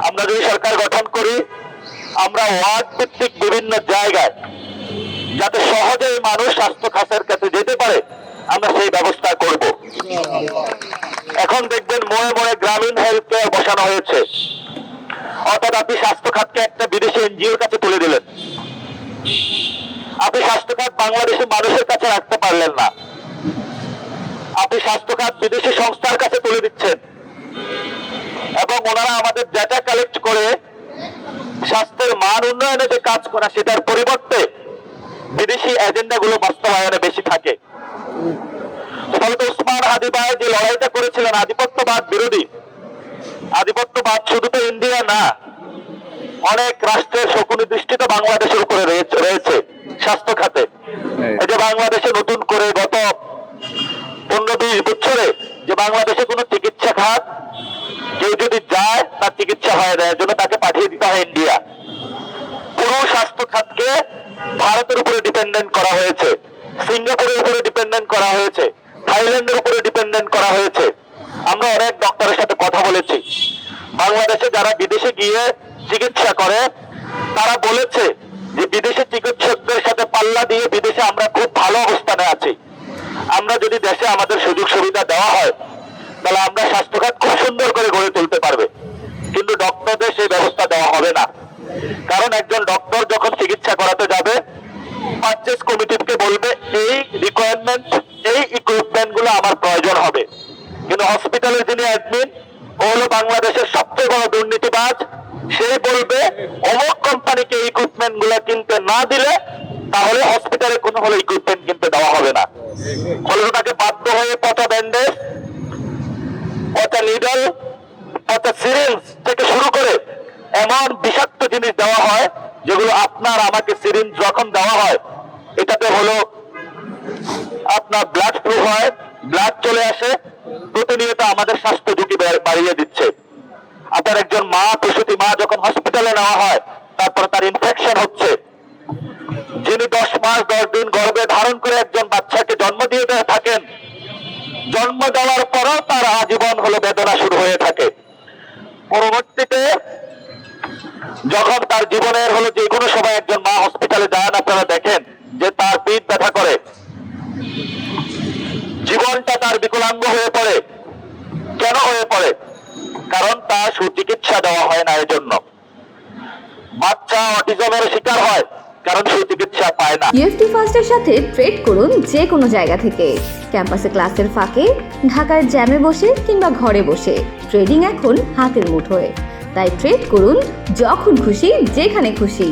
আমরা যদি সরকার গঠন করি, আমরা ওয়ার্ড ভিত্তিক বিভিন্ন জায়গায় যাতে সহজেই মানুষ স্বাস্থ্য খাতের কাছে যেতে পারে, আমরা সেই ব্যবস্থা করব। এখন দেখবেন মোড়ে মোড়ে গ্রামীণ হেলথ কেয়ার বসানো হয়েছে, অর্থাৎ আপনি স্বাস্থ্য খাতকে একটা বিদেশি এনজিওর কাছে তুলে দিলেন। আপনি স্বাস্থ্য খাত বাংলাদেশের মানুষের কাছে রাখতে পারলেন না, আপনি স্বাস্থ্য খাত বিদেশি সংস্থার কাছে তুলে দিচ্ছেন, এবং ওনারা আমাদের ডেটা কালেক্ট করে স্বাস্থ্যের মান উন্নয়নে যে কাজ করা সেটার পরিবর্তে বিদেশি এজেন্ডাগুলো বাস্তবায়নে বেশি থাকে। ফলত উসমান হাদি ভাই যে লড়াইটা করেছিলেন আধিপত্যবাদ বিরোধী, আধিপত্যবাদ শুধু তো ইন্ডিয়া না, অনেক রাষ্ট্রের শকুনি দৃষ্টিতে বাংলাদেশের উপরে রয়েছে স্বাস্থ্য খাতে। এই যে বাংলাদেশে নতুন করে গত 15-20 বছরে যে বাংলাদেশে কোনো চিকিৎসা খাত কেউ যদি যায় তার চিকিৎসা হয়ে যায়, জন্য তাকে পাঠিয়ে দিতে হয় ইন্ডিয়া। পুরো স্বাস্থ্য খাতকে ভারতের উপরে ডিপেন্ডেন্ট করা হয়েছে, সিঙ্গাপুরের উপরে ডিপেন্ডেন্ট করা হয়েছে, থাইল্যান্ডের উপরে ডিপেন্ডেন্ট করা হয়েছে। আমরা অনেক ডক্টরের সাথে কথা বলেছি, বাংলাদেশে যারা বিদেশে গিয়ে চিকিৎসা করে তারা বলেছে যে বিদেশি চিকিৎসকদের সাথে পাল্লা দিয়ে বিদেশে আমরা খুব ভালো অবস্থানে আছি। আমরা যদি দেশে আমাদের সুযোগ সুবিধা দেওয়া হয় তাহলে আমরা স্বাস্থ্যখাত খুব সুন্দর করে গড়ে তুলতে পারবে, কিন্তু ডক্টরদের সেই ব্যবস্থা দেওয়া হবে না। কারণ একজন ডক্টর যখন চিকিৎসা করাতে যাবে, পারচেজ কমিটিকে বলবে এই রিকোয়ারমেন্ট, এই ইকুইপমেন্ট গুলো আমার প্রয়োজন হবে, কিন্তু হসপিটালের যিনি অ্যাডমিন ও হলো বাংলাদেশের সবচেয়ে বড় দুর্নীতিবাজ, সে বলবে অমুক কোম্পানিকে ইকুইপমেন্ট গুলো কিনতে না দিলে তাহলে হসপিটালে কোনো হলো ইকুইপমেন্ট কিনতে দেওয়া হবে না। ফলে তাকে বাধ্য হয়ে পচা ব্যান্ডেজ, পচা নিডল, পচা সিরিঞ্জ থেকে শুরু করে এমন বিষাক্ত জিনিস দেওয়া হয় যেগুলো আপনার আমাকে সিরিঞ্জ যখন দেওয়া হয় এটাতে হলো আপনার ব্লাড ফ্লু হয়, ব্লাড চলে আসে, প্রতিনিয়ত আমাদের স্বাস্থ্য ঝুঁকি বাড়িয়ে দিচ্ছে। আপনার একজন মা, প্রসূতি মা যখন হসপিটালে নেওয়া হয় তারপর তার ইনফেকশন হচ্ছে, যিনি 10 মাস 10 দিন গর্ভে ধারণ করে একজন বাচ্চাকে জন্ম দিয়ে থাকেন, জন্ম দেওয়ার পরও তার আজীবন হলো বেদনা শুরু হয়ে থাকে। পরবর্তীতে যখন তার জীবনের হলো যে কোনো সময় একজন মা হসপিটালে যান, আপনারা দেখেন যে তার পিঠ ব্যথা করে, জীবনটা তার বিকলাঙ্গ হয়ে পড়ে। কেন হয়ে পড়ে? কারণ তার সুচিকিৎসা দেওয়া হয় না। এজন্য বাচ্চা অটিজমের শিকার হয়, কারণ সুচিকিৎসা পায় না। ইউএফটি ফার্স্টের সাথে ট্রেড করুন যে কোনো জায়গা থেকে, ক্যাম্পাসে ক্লাসের ফাঁকে, ঢাকার জ্যামে বসে কিংবা ঘরে বসে। ট্রেডিং এখন হাতের মুঠোয়, তাই ট্রেড করুন যখন খুশি যেখানে খুশি।